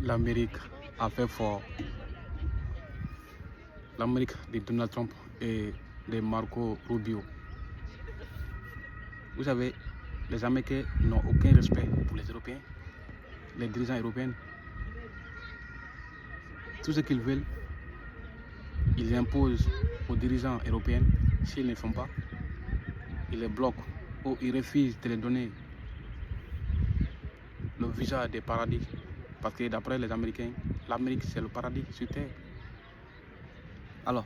l'Amérique a fait fort. L'Amérique de Donald Trump et de Marco Rubio. Vous savez, les Américains n'ont aucun respect pour les Européens, les dirigeants européens. Tout ce qu'ils veulent, ils imposent aux dirigeants européens. S'ils ne le font pas, ils les bloquent ou ils refusent de les donner le visa des paradis. Parce que d'après les Américains, l'Amérique c'est le paradis sur terre. Alors,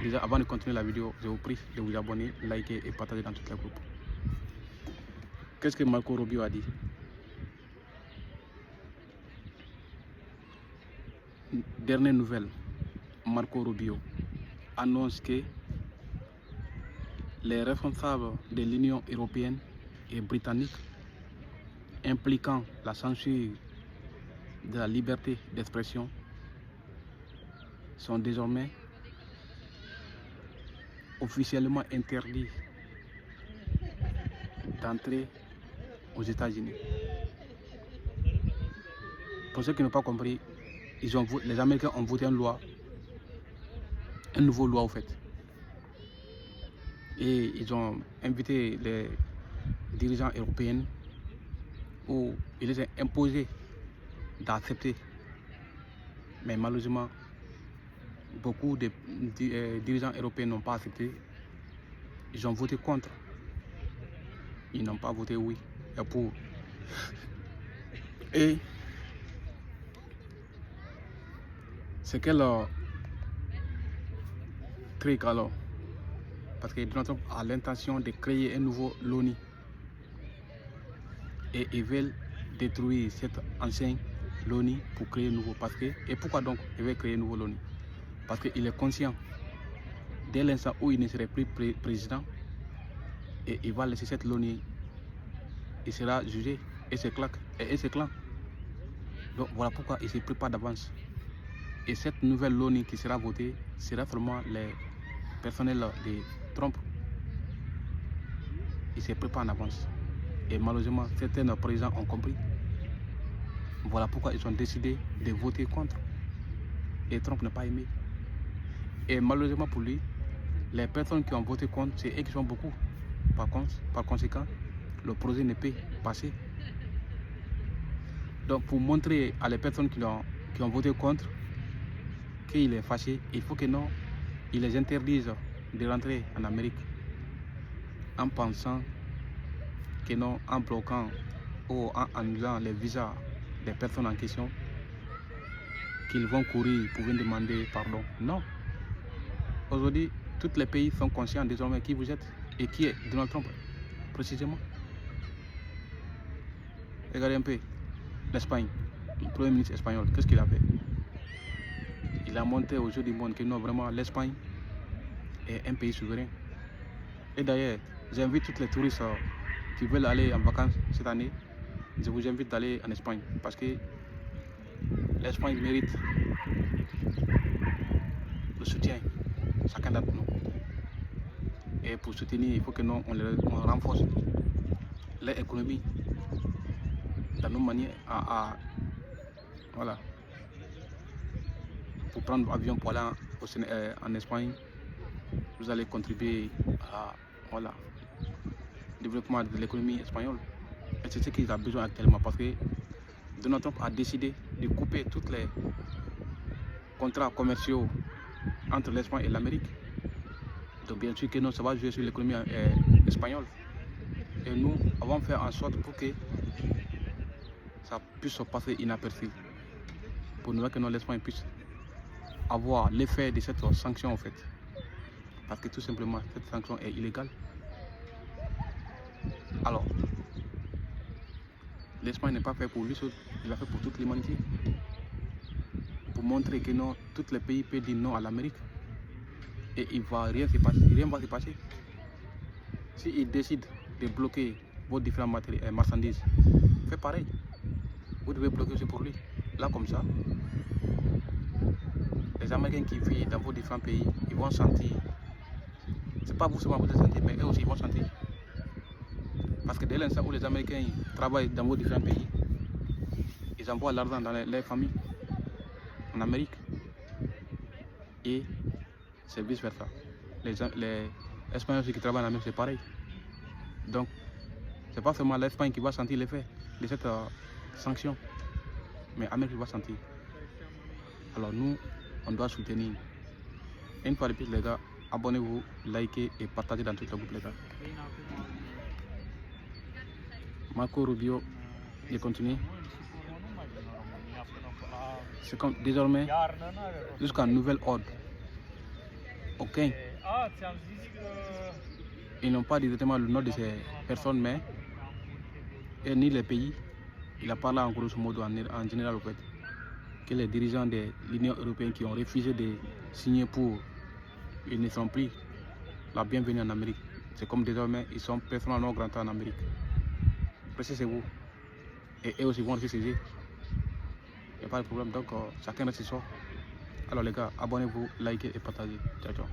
déjà avant de continuer la vidéo, je vous prie de vous abonner, liker et partager dans toutes les groupes. Qu'est-ce que Marco Rubio a dit? Dernière nouvelle, Marco Rubio annonce que les responsables de l'Union européenne et britannique impliquant la censure de la liberté d'expression sont désormais officiellement interdits d'entrer aux États-Unis. Pour ceux qui n'ont pas compris, les Américains ont voté une nouvelle loi au fait. Et ils ont invité les dirigeants européens où ils les ont imposés d'accepter. Mais malheureusement, beaucoup de dirigeants européens n'ont pas accepté. Ils ont voté contre. Ils n'ont pas voté oui et pour. Et c'est quel truc alors? Parce que Donald Trump a l'intention de créer un nouveau l'ONU. Et ils veulent détruire cette ancienne l'ONU pour créer un nouveau. Et pourquoi donc il veut créer un nouveau l'ONU? Parce qu'il est conscient, dès l'instant où il ne serait plus président, et il va laisser cette l'ONU, il sera jugé et ses clans. Donc voilà pourquoi il se prépare d'avance. Et cette nouvelle l'ONU qui sera votée sera vraiment les personnels de Trump. Il se prépare en avance. Et malheureusement, certains présidents ont compris. Voilà pourquoi ils ont décidé de voter contre. Et Trump n'a pas aimé. Et malheureusement pour lui, les personnes qui ont voté contre, c'est eux qui sont beaucoup. Par conséquent, le projet ne peut passer. Donc pour montrer à les personnes qui ont voté contre qu'il est fâché, il faut que non, ils les interdisent de rentrer en Amérique en pensant que non, en bloquant ou en annulant les visas des personnes en question, qu'ils vont courir pour venir demander pardon. Non. Aujourd'hui, tous les pays sont conscients désormais qui vous êtes et qui est Donald Trump, précisément. Regardez un peu l'Espagne, le premier ministre espagnol, qu'est-ce qu'il a fait? Il a montré aux yeux du monde que non, vraiment, l'Espagne est un pays souverain. Et d'ailleurs, j'invite tous les touristes qui veulent aller en vacances cette année, je vous invite d'aller en Espagne parce que l'Espagne mérite le soutien, chacun d'entre nous. Et pour soutenir, il faut que nous on renforce l'économie dans nos manières voilà. Pour prendre l'avion pour aller en Espagne, vous allez contribuer à voilà, le développement de l'économie espagnole. Et c'est ce qu'ils ont besoin actuellement parce que Donald Trump a décidé de couper tous les contrats commerciaux entre l'Espagne et l'Amérique. Donc bien sûr que non, ça va jouer sur l'économie espagnole. Et nous avons fait en sorte pour que ça puisse se passer inaperçu. Pour nous que l'Espagne puisse avoir l'effet de cette sanction en fait. Parce que tout simplement cette sanction est illégale. Alors, l'Espagne n'est pas fait pour lui seul, il l'a fait pour toute l'humanité. Pour montrer que non, tous les pays peuvent dire non à l'Amérique. Et il va rien se passer, rien va se passer. S'il décide de bloquer vos différentes marchandises, faites pareil. Vous devez bloquer aussi pour lui. Là comme ça, les Américains qui vivent dans vos différents pays, ils vont sentir. C'est pas vous seulement vous allez sentir, mais eux aussi ils vont sentir. Parce que dès l'instant où les Américains travaillent dans vos différents pays, ils envoient l'argent dans les familles en Amérique. Et c'est vice versa. Les Espagnols qui travaillent en Amérique, c'est pareil. Donc, c'est pas seulement l'Espagne qui va sentir l'effet de cette sanction, mais l'Amérique va sentir. Alors nous, on doit soutenir. Et une fois de plus, les gars, abonnez-vous, likez et partagez dans tout le groupe, les gars. Marco Rubio, il continue. C'est comme désormais, jusqu'à nouvel ordre. Ok. Ils n'ont pas directement le nom de ces personnes, mais et ni les pays. Il a parlé en grosso modo en général, en fait, que les dirigeants de l'Union européenne qui ont refusé de signer pour, ils ne sont plus la bienvenue en Amérique. C'est comme désormais, ils sont personnellement non grands en Amérique. Précisez-vous. Et eux aussi vont se saisir. Il n'y a pas de problème, donc chacun reste soi. Alors les gars, abonnez-vous, likez et partagez. Ciao, ciao.